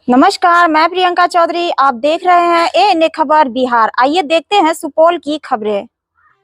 नमस्कार, मैं प्रियंका चौधरी। आप देख रहे हैं एएनए खबर बिहार। आइए देखते हैं सुपौल की खबरें।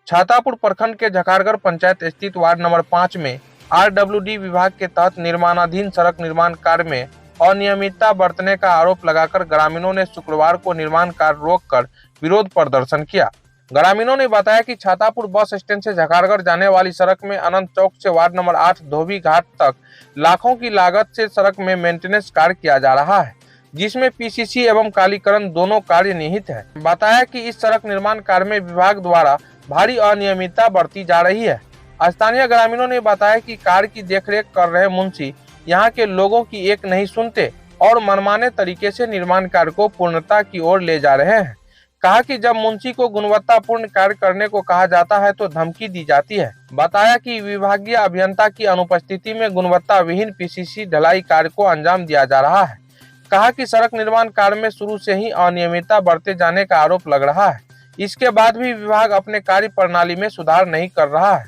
छातापुर प्रखंड के झखाड़गढ़ पंचायत स्थित वार्ड नंबर 5 में आरडब्ल्यूडी विभाग के तहत निर्माणाधीन सड़क निर्माण कार्य में अनियमितता बरतने का आरोप लगाकर ग्रामीणों ने शुक्रवार को निर्माण कार्य रोककर विरोध प्रदर्शन किया। ग्रामीणों ने बताया कि छातापुर बस स्टैंड से झखाड़गढ़ जाने वाली सड़क में अनंत चौक से वार्ड नंबर 8 धोबी घाट तक लाखों की लागत से सड़क में मेंटेनेंस कार्य किया जा रहा है, जिसमें पीसीसी एवं कालीकरण दोनों कार्य निहित है। बताया कि इस सड़क निर्माण कार्य में विभाग द्वारा भारी अनियमितता बरती जा रही है। स्थानीय ग्रामीणों ने बताया कि कार्य की देखरेख कर रहे मुंशी यहां के लोगों की एक नहीं सुनते और मनमाने तरीके से निर्माण कार्य को पूर्णता की ओर ले जा रहे हैं। कहा कि जब मुंशी को गुणवत्तापूर्ण कार्य करने को कहा जाता है तो धमकी दी जाती है। बताया कि विभागीय अभियंता की अनुपस्थिति में गुणवत्ता विहीन पीसीसी ढलाई कार्य को अंजाम दिया जा रहा है। कहा कि सड़क निर्माण कार्य में शुरू से ही अनियमितता बरते जाने का आरोप लग रहा है। इसके बाद भी विभाग अपने कार्य प्रणाली में सुधार नहीं कर रहा है।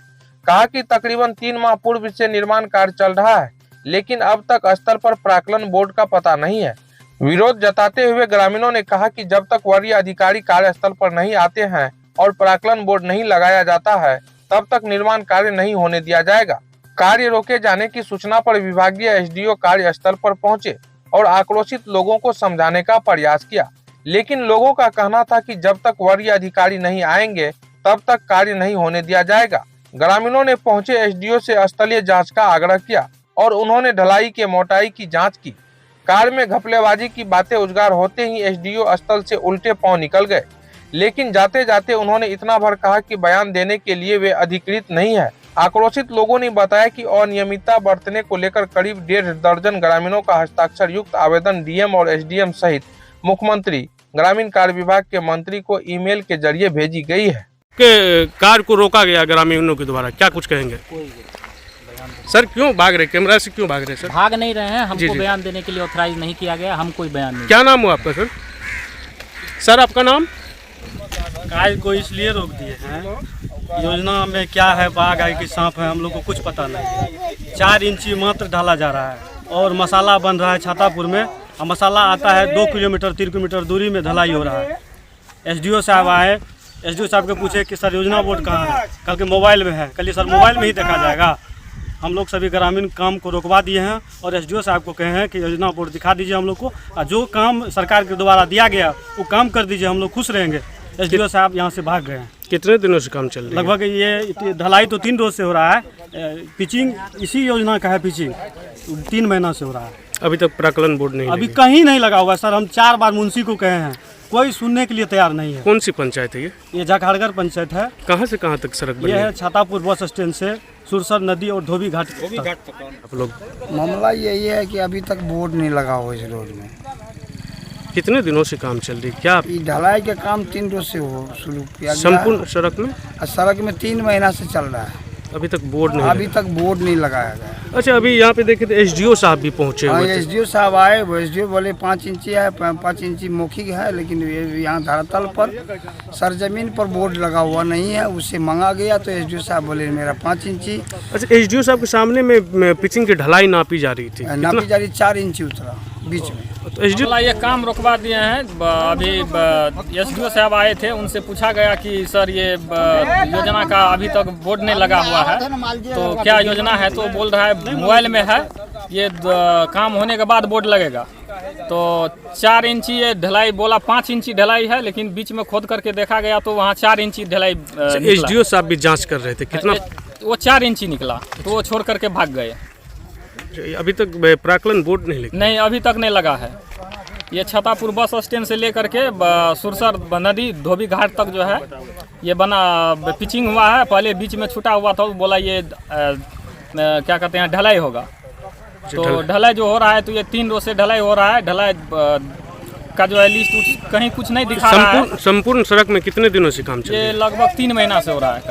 कहा कि तकरीबन 3 माह पूर्व से निर्माण कार्य चल रहा है, लेकिन अब तक स्थल पर प्राक्कलन बोर्ड का पता नहीं है। विरोध जताते हुए ग्रामीणों ने कहा कि जब तक वरीय अधिकारी कार्यस्थल पर नहीं आते हैं और प्राक्कलन बोर्ड नहीं लगाया जाता है, तब तक निर्माण कार्य नहीं होने दिया जाएगा। कार्य रोके जाने की सूचना पर विभागीय एसडीओ कार्यस्थल पर पहुंचे और आक्रोशित लोगों को समझाने का प्रयास किया, लेकिन लोगों का कहना था कि जब तक वरीय अधिकारी नहीं आएंगे तब तक कार्य नहीं होने दिया जाएगा। ग्रामीणों ने पहुंचे एसडीओ से स्थलीय जांच का आग्रह किया और उन्होंने ढलाई के मोटाई की जांच की। कार्य में घपलेबाजी की बातें उजागर होते ही एसडीओ स्थल से उल्टे पांव निकल गए, लेकिन जाते जाते उन्होंने इतना भर कहा कि बयान देने के लिए वे अधिकृत नहीं है। आक्रोशित लोगों ने बताया कि अनियमितता बरतने को लेकर करीब 1.5 दर्जन ग्रामीणों का हस्ताक्षर युक्त आवेदन डीएम और एसडीएम सहित मुख्यमंत्री ग्रामीण कार्य विभाग के मंत्री को ईमेल के जरिए भेजी गई है। कार्य को रोका गया ग्रामीणों के द्वारा, क्या कुछ कहेंगे? सर क्यों भाग रहे, कैमरा से क्यों भाग रहे? सर भाग नहीं रहे हैं, हमको बयान देने के लिए ऑथराइज नहीं किया गया, हम कोई बयान नहीं। क्या नाम हुआ आपका? सर सर आपका नाम? कार्य को इसलिए रोक दिए हैं, योजना में क्या है, बाघ है कि सांप है, हम लोग को कुछ पता नहीं। 4 इंची मात्र ढाला जा रहा है और मसाला बन रहा है छातापुर में, और मसाला आता है 2 किलोमीटर 3 किलोमीटर दूरी में ढलाई हो रहा है। एसडीओ साहब आए, एसडीओ साहब के पूछे कि सर योजना बोर्ड कहाँ है? कल के मोबाइल में है। कल सर मोबाइल में ही देखा जाएगा। हम लोग सभी ग्रामीण काम को रोकवा दिए हैं और एसडीओ साहब को कहे हैं कि योजना बोर्ड दिखा दीजिए हम लोग को, और जो काम सरकार के द्वारा दिया गया वो काम कर दीजिए, हम लोग खुश रहेंगे। एसडीओ साहब यहाँ से भाग गए हैं। कितने दिनों से काम चल रहा है? लगभग ये ढलाई तो 3 रोज से हो रहा है, पिचिंग इसी योजना का है, पिचिंग 3 महीना से हो रहा है। अभी तक प्राक्कलन बोर्ड नहीं अभी कहीं नहीं लगा हुआ है। सर हम 4 बार मुंशी को कहे हैं, कोई सुनने के लिए तैयार नहीं है। कौन सी पंचायत है ये झखाड़गढ़ पंचायत है। कहाँ से कहाँ तक सड़क बनी ये है छातापुर बस स्टैंड से सुरसर नदी और धोबी घाट तक। आप लोग मामला यही है कि अभी तक बोर्ड नहीं लगा हुआ इस रोड में। कितने दिनों से काम चल रही? क्या ये ढलाई का काम 3 रोज से शुरू किया गया संपूर्ण सड़क में? सड़क में 3 महीना से चल रहा है, अभी तक बोर्ड नहीं अभी तक बोर्ड नहीं लगाया गया। अच्छा, अभी यहाँ पे देखे तो एसडीओ साहब भी पहुँचे हुए थे। एसडीओ साहब आए, वो एसडीओ बोले 5 इंची है, 5 इंची मौखिक है, लेकिन यहाँ धरातल पर सरजमीन पर बोर्ड लगा हुआ नहीं है। उससे मांगा गया तो एसडीओ साहब बोले मेरा 5 इंची। अच्छा, एसडीओ साहब के सामने में पिचिंग की ढलाई नापी जा रही थी, नापी जा रही 4 इंची उतरा बीच में। तो एसडीओ ये काम रुकवा दिए हैं। अभी एसडीओ साहब आए थे, उनसे पूछा गया कि सर ये योजना का अभी तक बोर्ड नहीं लगा हुआ है, तो क्या योजना है? तो बोल रहा है मोबाइल में है, ये काम होने के बाद बोर्ड लगेगा। तो 4 इंची ये ढलाई बोला, 5 इंची ढलाई है, लेकिन बीच में खोद करके देखा गया तो वहाँ 4 इंची ढलाई। एसडीओ साहब भी जांच कर रहे थे, कितना? वो 4 इंची निकला तो वो छोड़ करके भाग गए। अभी तक प्राक्कलन बोर्ड नहीं लगा? नहीं, अभी तक नहीं लगा है। ये छातापुर बस स्टैंड से लेकर के सुरसर नदी धोबी घाट तक जो है ये बना, पिचिंग हुआ है। पहले बीच में छूटा हुआ था, बोला ये क्या कहते हैं ढलाई होगा। तो ढलाई जो हो रहा है तो ये 3 रोज से ढलाई हो रहा है। ढलाई का जो है लिस्ट कहीं कुछ नहीं दिखा रहा है। संपूर्ण सड़क में कितने दिनों से काम चल रहा है? ये लगभग 3 महीना से हो रहा है।